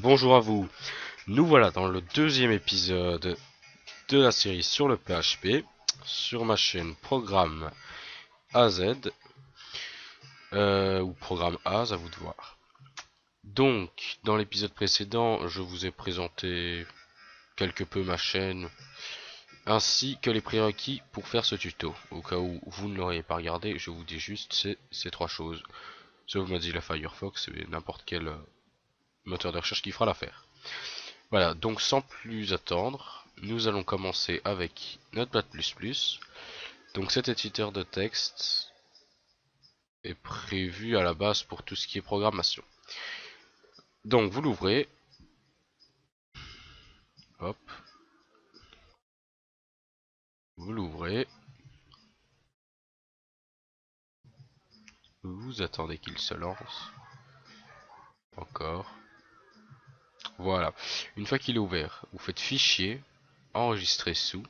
Bonjour à vous, nous voilà dans le deuxième épisode de la série sur le PHP, sur ma chaîne Programme AZ, ou Programme AZ, à vous de voir. Donc, dans l'épisode précédent, je vous ai présenté quelque peu ma chaîne, ainsi que les prérequis pour faire ce tuto. Au cas où vous ne l'auriez pas regardé, je vous dis juste ces trois choses. Sauf Mozilla Firefox et n'importe quel moteur de recherche qui fera l'affaire. Voilà, donc sans plus attendre, nous allons commencer avec Notepad++. Donc cet éditeur de texte est prévu à la base pour tout ce qui est programmation. Donc vous l'ouvrez, hop, vous l'ouvrez, vous attendez qu'il se lance, encore. Voilà, une fois qu'il est ouvert, vous faites Fichier, Enregistrer sous,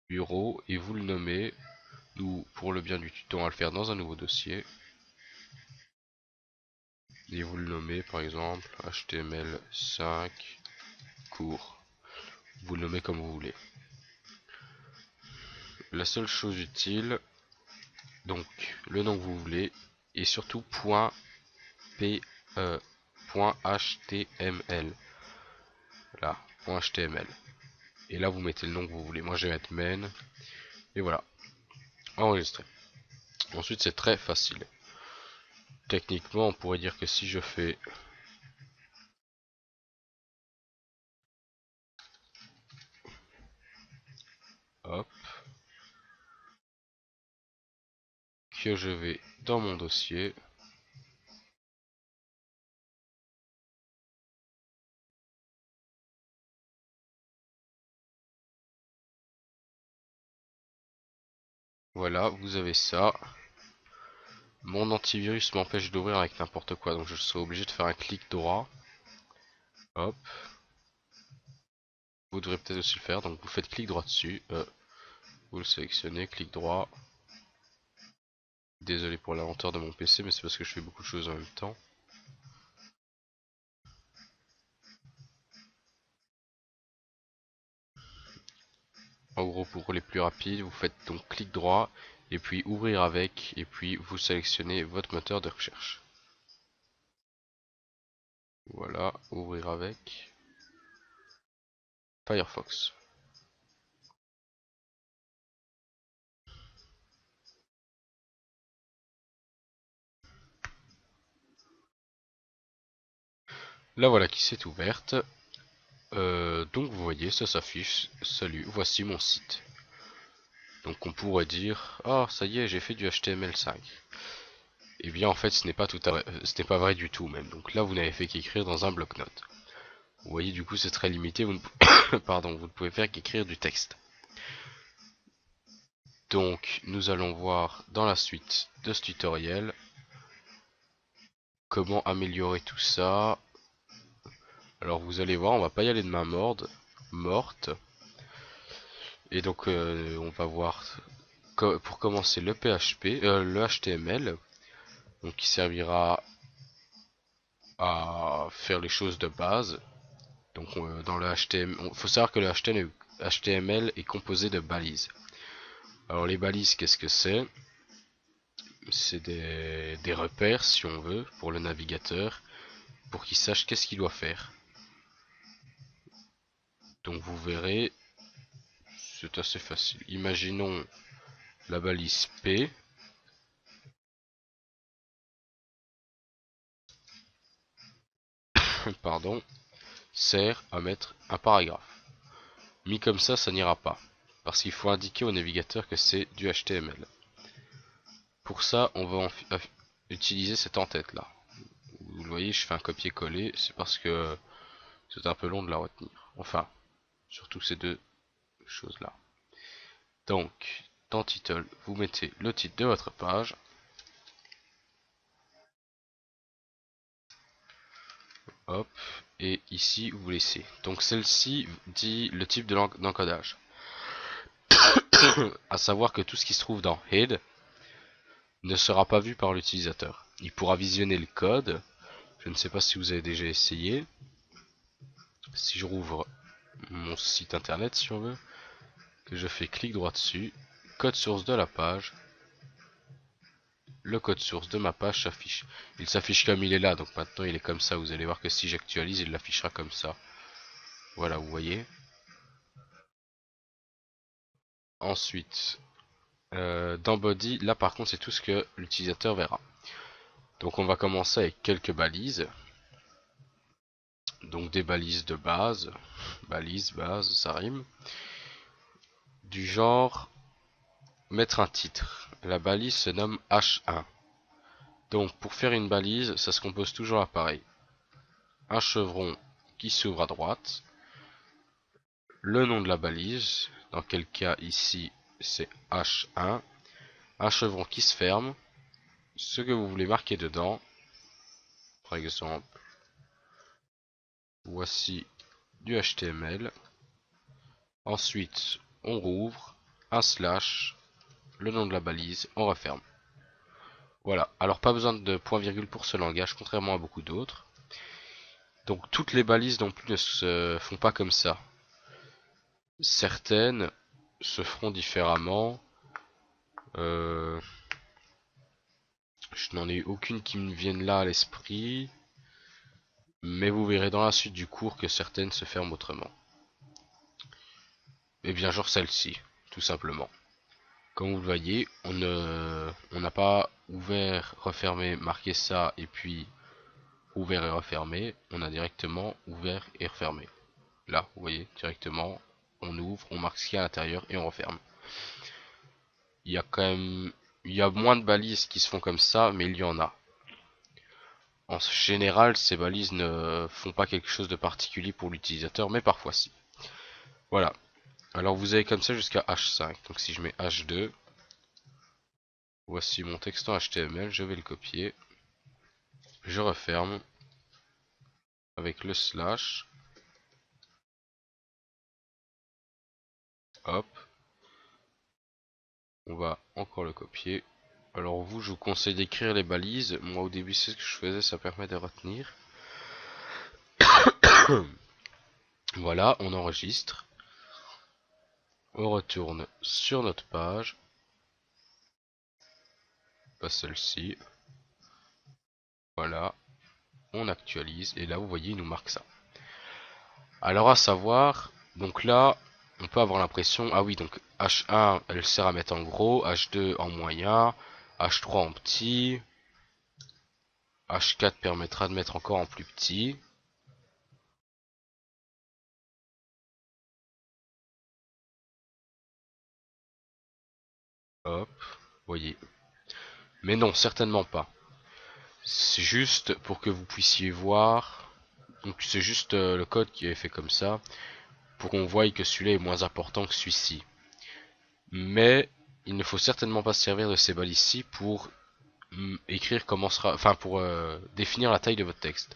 Bureau, et vous le nommez. Nous, pour le bien du tuto, on va le faire dans un nouveau dossier. Et vous le nommez par exemple HTML5 cours. Vous le nommez comme vous voulez. La seule chose utile, donc le nom que vous voulez, et surtout .p, .html. Là, .html. Et là vous mettez le nom que vous voulez. Moi je vais mettre main. Et voilà. Enregistrer. Ensuite c'est très facile. Techniquement on pourrait dire que si je fais hop, que je vais dans mon dossier, voilà, vous avez ça. Mon antivirus m'empêche d'ouvrir avec n'importe quoi, donc je serai obligé de faire un clic droit. Hop. Vous devrez peut-être aussi le faire, donc vous faites clic droit dessus. Vous le sélectionnez, clic droit. Désolé pour la lenteur de mon PC, mais c'est parce que je fais beaucoup de choses en même temps. En gros, pour les plus rapides, vous faites donc clic droit, et puis ouvrir avec, et puis vous sélectionnez votre moteur de recherche. Voilà, ouvrir avec Firefox. Là voilà qui s'est ouverte. Donc vous voyez, ça s'affiche. Salut, voici mon site. Donc on pourrait dire, ah ça y est, j'ai fait du HTML5. Et bien en fait ce n'est pas pas vrai du tout même. Donc là vous n'avez fait qu'écrire dans un bloc-notes. Vous voyez du coup c'est très limité, vous ne... Pardon, vous ne pouvez faire qu'écrire du texte. Donc nous allons voir dans la suite de ce tutoriel comment améliorer tout ça. Alors vous allez voir, on va pas y aller de main morte. Et donc on va voir pour commencer le PHP, le HTML, donc qui servira à faire les choses de base. Donc dans le HTML, il faut savoir que le HTML est composé de balises. Alors les balises, qu'est-ce que c'est? C'est des repères, si on veut, pour le navigateur, pour qu'il sache qu'est-ce qu'il doit faire. Donc vous verrez, c'est assez facile. Imaginons la balise P. Pardon, sert à mettre un paragraphe. Mis comme ça n'ira pas, parce qu'il faut indiquer au navigateur que c'est du HTML. Pour ça, on va utiliser cette en-tête là. Vous le voyez, je fais un copier-coller, c'est parce que c'est un peu long de la retenir. Enfin, surtout ces deux choses-là. Donc, dans title, vous mettez le titre de votre page. Hop, et ici, vous laissez. Donc, celle-ci dit le type d'encodage. À savoir que tout ce qui se trouve dans head ne sera pas vu par l'utilisateur. Il pourra visionner le code, Je ne sais pas si vous avez déjà essayé. Si je rouvre mon site internet, si on veut, que je fais clic droit dessus, code source de la page, le code source de ma page s'affiche. Il s'affiche comme il est là, donc maintenant il est comme ça. Vous allez voir que si j'actualise, il l'affichera comme ça. Voilà, vous voyez. Ensuite, dans body, là par contre c'est tout ce que l'utilisateur verra. Donc on va commencer avec quelques balises. Donc des balises de base. Balise, base, ça rime. Du genre, mettre un titre. La balise se nomme H1. Donc pour faire une balise, ça se compose toujours à pareil. Un chevron qui s'ouvre à droite. Le nom de la balise, dans quel cas ici c'est H1. Un chevron qui se ferme. Ce que vous voulez marquer dedans. Par exemple, voici du HTML. Ensuite, on rouvre, un slash, le nom de la balise, on referme. Voilà, alors pas besoin de point-virgule pour ce langage, contrairement à beaucoup d'autres. Donc toutes les balises non plus ne se font pas comme ça. Certaines se feront différemment. Je n'en ai aucune qui me vienne là à l'esprit. Mais vous verrez dans la suite du cours que certaines se ferment autrement. Et bien genre celle-ci, tout simplement. Comme vous le voyez, on n'a pas ouvert, refermé, marqué ça et puis ouvert et refermé. On a directement ouvert et refermé. Là, vous voyez, directement, on ouvre, on marque ce qu'il y a à l'intérieur et on referme. Il y a quand même, il y a moins de balises qui se font comme ça, mais il y en a. En général, ces balises ne font pas quelque chose de particulier pour l'utilisateur, mais parfois si. Voilà. Alors vous avez comme ça jusqu'à H5. Donc si je mets H2, voici mon texte en HTML, je vais le copier. Je referme avec le slash. Hop. On va encore le copier. Alors vous, je vous conseille d'écrire les balises. Moi au début c'est ce que je faisais, ça permet de retenir. Voilà, on enregistre. On retourne sur notre page. Pas celle-ci. Voilà. On actualise. Et là, vous voyez, il nous marque ça. Alors à savoir, donc là, on peut avoir l'impression, ah oui, donc H1, elle sert à mettre en gros, H2 en moyen, H3 en petit, H4 permettra de mettre encore en plus petit. Hop, voyez. Mais non, certainement pas. C'est juste pour que vous puissiez voir. Donc c'est juste le code qui est fait comme ça, pour qu'on voie que celui-là est moins important que celui-ci. Mais il ne faut certainement pas se servir de ces balises-ci pour écrire comment sera, enfin pour définir la taille de votre texte.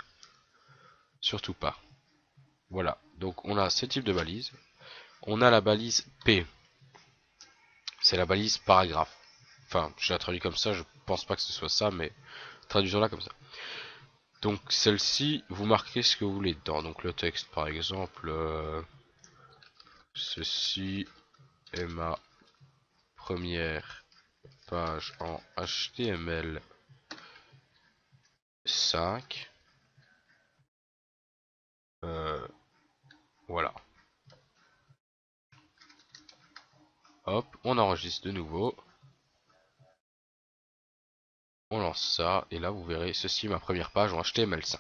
Surtout pas. Voilà. Donc on a ce type de balise. On a la balise P. C'est la balise paragraphe. Enfin, je la traduis comme ça. Je pense pas que ce soit ça, mais traduisons-la comme ça. Donc celle-ci, vous marquez ce que vous voulez dedans. Donc le texte, par exemple, ceci est ma première page en HTML 5. Voilà. Hop, on enregistre de nouveau. On lance ça, et là vous verrez, ceci est ma première page en HTML5.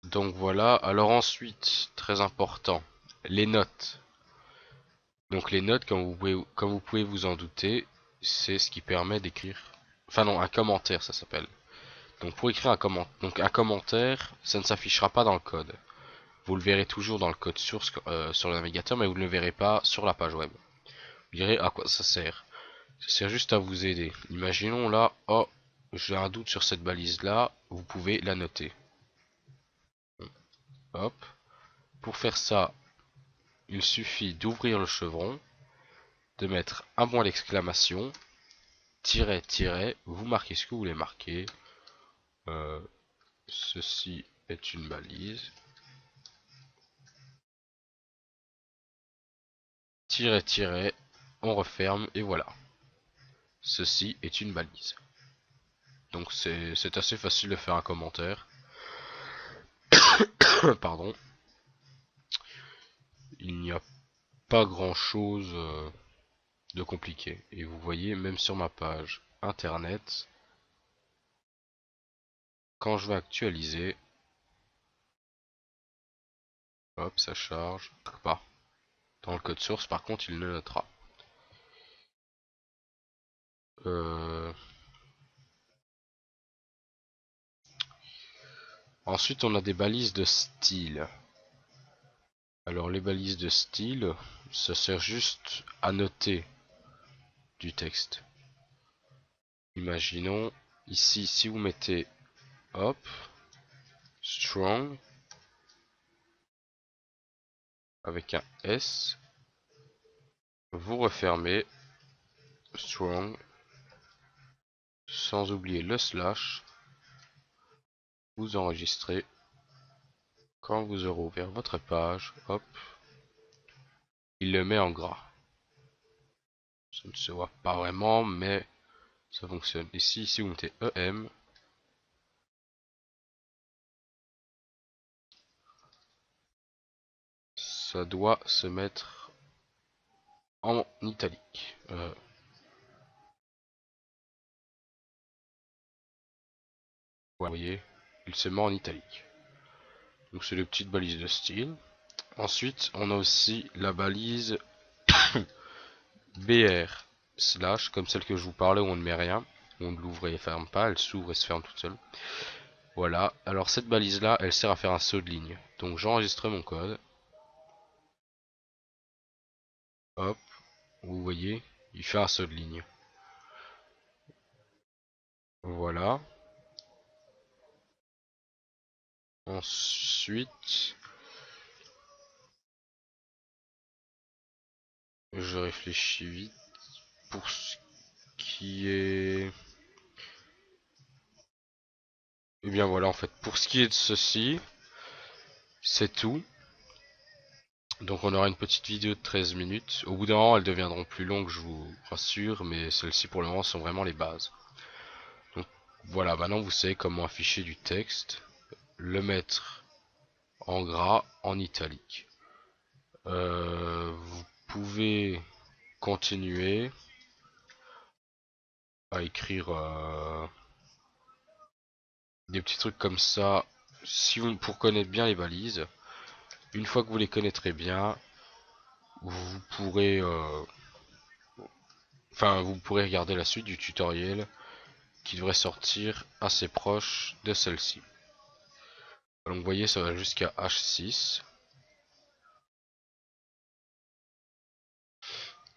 Donc voilà, alors ensuite, très important, les notes. Donc les notes, comme vous pouvez vous en douter, c'est ce qui permet d'écrire... Enfin non, un commentaire ça s'appelle. Donc pour écrire un commentaire, ça ne s'affichera pas dans le code. Vous le verrez toujours dans le code source sur le navigateur, mais vous ne le verrez pas sur la page web. Vous direz à quoi ça sert. Ça sert juste à vous aider. Imaginons là, oh, j'ai un doute sur cette balise là, vous pouvez la noter. Hop. Pour faire ça, il suffit d'ouvrir le chevron, de mettre un point d'exclamation, tiret, tiret, vous marquez ce que vous voulez marquer. Ceci est une balise. Tiret, tiret, on referme et voilà. Ceci est une balise. Donc c'est assez facile de faire un commentaire. Pardon. Il n'y a pas grand chose de compliqué. Et vous voyez, même sur ma page internet, quand je vais actualiser, hop, ça charge. Pas. Dans le code source, par contre, il le notera. Ensuite, on a des balises de style. Alors, les balises de style, ça sert juste à noter du texte. Imaginons, ici, si vous mettez, hop, strong, avec un S, vous refermez, strong, sans oublier le slash, vous enregistrez. Quand vous aurez ouvert votre page, hop, il le met en gras. Ça ne se voit pas vraiment, mais ça fonctionne. Ici, si vous mettez EM, ça doit se mettre en italique. Vous voyez, il se met en italique. Donc c'est les petites balises de style. Ensuite, on a aussi la balise BR slash, comme celle que je vous parlais où on ne met rien. On ne l'ouvre et ferme pas, elle s'ouvre et se ferme toute seule. Voilà, alors cette balise là, elle sert à faire un saut de ligne. Donc j'enregistre mon code. Hop, vous voyez, il fait un saut de ligne. Voilà. Ensuite, je réfléchis vite pour ce qui est... Et bien voilà, en fait, pour ce qui est de ceci, c'est tout. Donc on aura une petite vidéo de 13 minutes. Au bout d'un moment, elles deviendront plus longues, je vous rassure, mais celles-ci pour le moment sont vraiment les bases. Donc voilà, maintenant vous savez comment afficher du texte, le mettre en gras, en italique. Vous pouvez continuer à écrire des petits trucs comme ça si vous, pour connaître bien les balises. Une fois que vous les connaîtrez bien, vous pourrez vous pourrez regarder la suite du tutoriel qui devrait sortir assez proche de celle-ci. Donc vous voyez, ça va jusqu'à H6.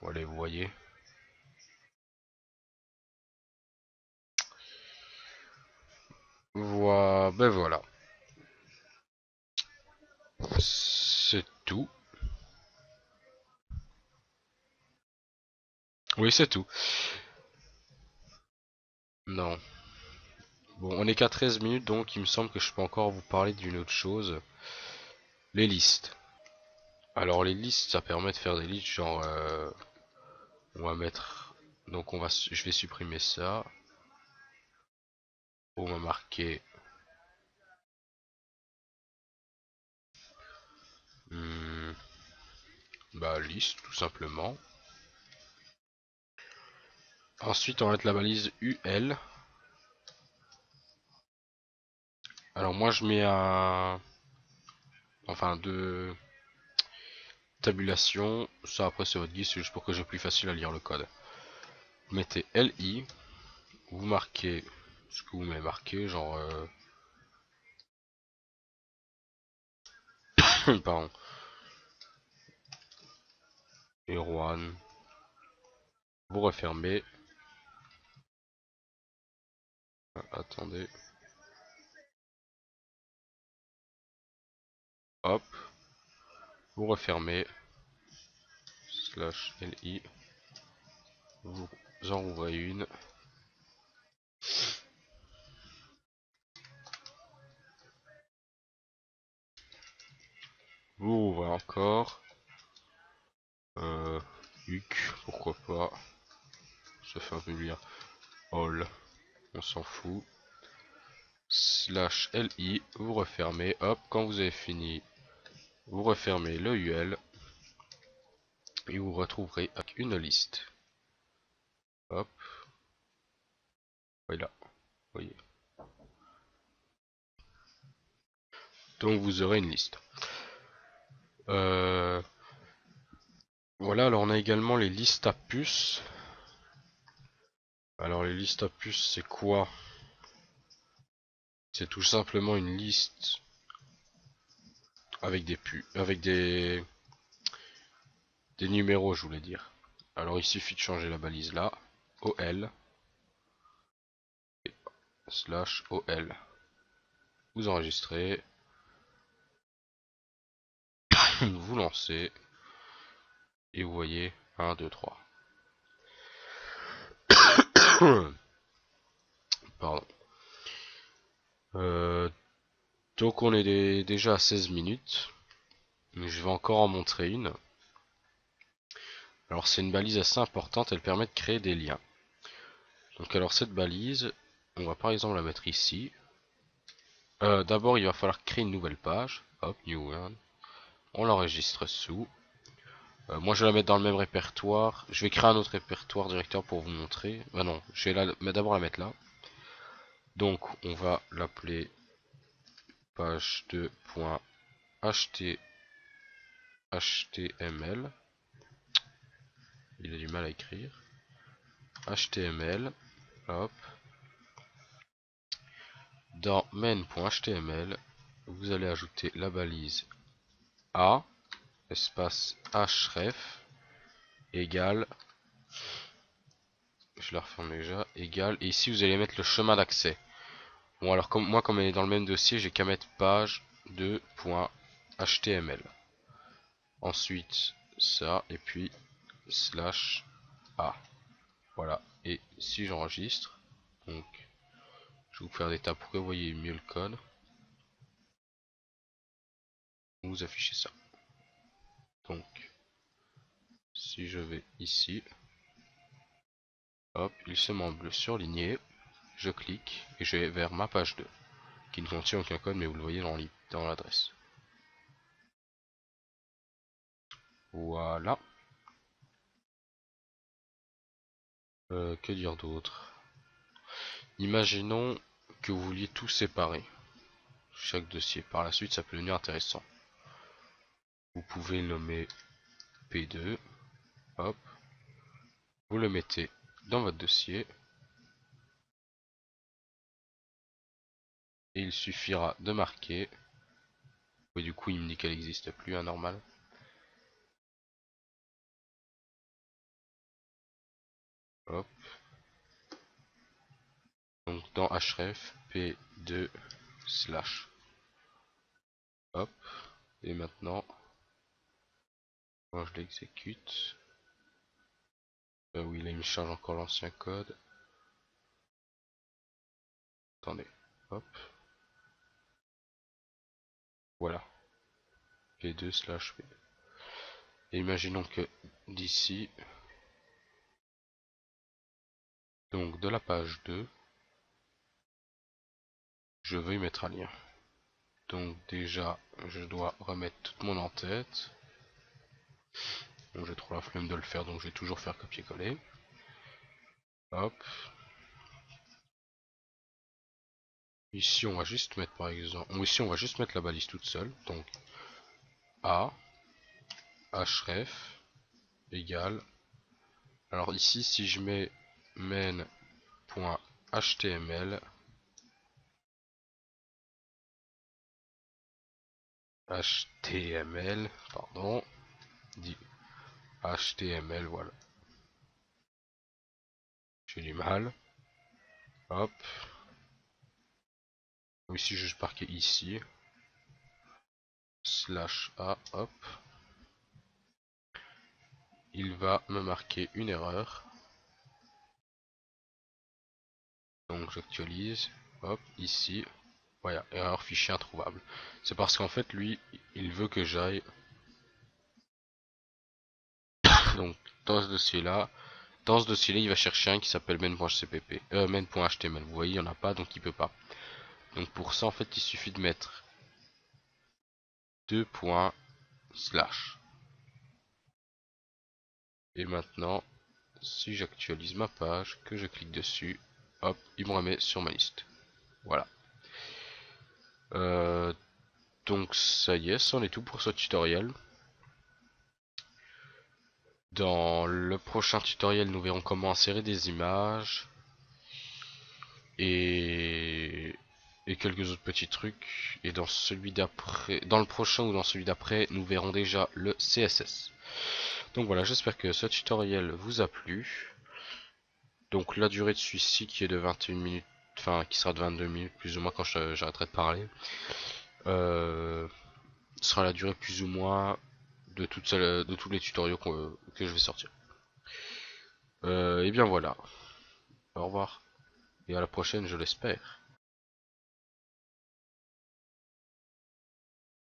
Voilà, vous voyez. Voilà, ben voilà. C'est tout. Oui, c'est tout. Non. Bon, on est qu'à 13 minutes, donc il me semble que je peux encore vous parler d'une autre chose. Les listes. Alors les listes, ça permet de faire des listes genre... on va mettre... Donc je vais supprimer ça. On va marquer... bah liste, tout simplement. Ensuite, on va mettre la balise UL. Alors moi, je mets un... Enfin, deux... tabulation. Ça, après, c'est votre guide, c'est juste pour que j'ai plus facile à lire le code. Vous mettez LI. Vous marquez ce que vous m'avez marqué, genre... pardon. Erwan. Vous refermez. Attendez. Hop. Vous refermez. Slash LI. Vous en ouvrez une. Oh, voilà encore. Huc, pourquoi pas. Ça fait un peu lire. All, on s'en fout. Slash li, vous refermez. Hop, quand vous avez fini, vous refermez le UL. Et vous retrouverez avec une liste. Hop. Voilà. Voyez. Donc vous aurez une liste. Voilà, alors on a également les listes à puces. Alors les listes à puces, c'est quoi? C'est tout simplement une liste avec des numéros, je voulais dire. Alors il suffit de changer la balise là, OL slash OL. Vous enregistrez, vous lancez et vous voyez 1, 2, 3. Pardon. Donc on est déjà à 16 minutes. Je vais encore en montrer une. Alors c'est une balise assez importante, elle permet de créer des liens. Donc alors cette balise, on va par exemple la mettre ici. D'abord il va falloir créer une nouvelle page. Hop, new one. On l'enregistre sous. Moi je vais la mettre dans le même répertoire. Je vais créer un autre répertoire directeur pour vous montrer. Ah non, je vais d'abord la mettre là. Donc on va l'appeler page 2.html. Il a du mal à écrire. HTML. Hop. Dans main.html, vous allez ajouter la balise A, espace href, égale, je la referme déjà, égale, et ici vous allez mettre le chemin d'accès. Bon alors comme elle est dans le même dossier, j'ai qu'à mettre page 2.html. Ensuite ça, et puis slash A. Voilà, et si j'enregistre, donc je vais vous faire des tabs pour que vous voyez mieux le code. Vous affichez ça. Donc, si je vais ici, hop, il se met en bleu surligné, je clique et je vais vers ma page 2, qui ne contient aucun code, mais vous le voyez dans l'adresse. Voilà. Que dire d'autre? Imaginons que vous vouliez tout séparer, chaque dossier. Par la suite, ça peut devenir intéressant. Vous pouvez le nommer P2, hop, vous le mettez dans votre dossier, et il suffira de marquer, oui du coup il me dit qu'elle n'existe plus, hein, normal. Hop, donc dans href, P2 slash, hop, et maintenant, quand je l'exécute, oui là il me change encore l'ancien code, attendez, hop, voilà, P2 slash P. Et imaginons que d'ici, donc de la page 2, je veux y mettre un lien. Donc déjà, je dois remettre toute mon en-tête. Donc j'ai trop la flemme de le faire, donc je vais toujours faire copier-coller. Hop. Ici, on va juste mettre par exemple... Ici, on va juste mettre la balise toute seule. Donc, A, href, égale... Alors ici, si je mets main.html, pardon, dit HTML, voilà. J'ai du mal. Hop. Ici, je vais marquer ici. Slash A, hop. Il va me marquer une erreur. Donc j'actualise. Hop, ici. Voilà, erreur fichier introuvable. C'est parce qu'en fait, lui, il veut que j'aille Donc dans ce dossier-là, il va chercher un qui s'appelle main.cpp, main.html. Vous voyez, il n'y en a pas, donc il peut pas. Donc pour ça, en fait, il suffit de mettre 2 points slash. Et maintenant, si j'actualise ma page, que je clique dessus, hop, il me remet sur ma liste. Voilà. Donc ça y est, c'en est tout pour ce tutoriel. Dans le prochain tutoriel, nous verrons comment insérer des images et, quelques autres petits trucs. Et dans celui d'après, dans le prochain ou dans celui d'après, nous verrons déjà le CSS. Donc voilà, j'espère que ce tutoriel vous a plu. Donc la durée de celui-ci qui est de 21 minutes, enfin qui sera de 22 minutes plus ou moins quand j'arrêterai de parler, sera la durée plus ou moins de tous les tutoriaux que je vais sortir. Et bien voilà. Au revoir. Et à la prochaine, je l'espère.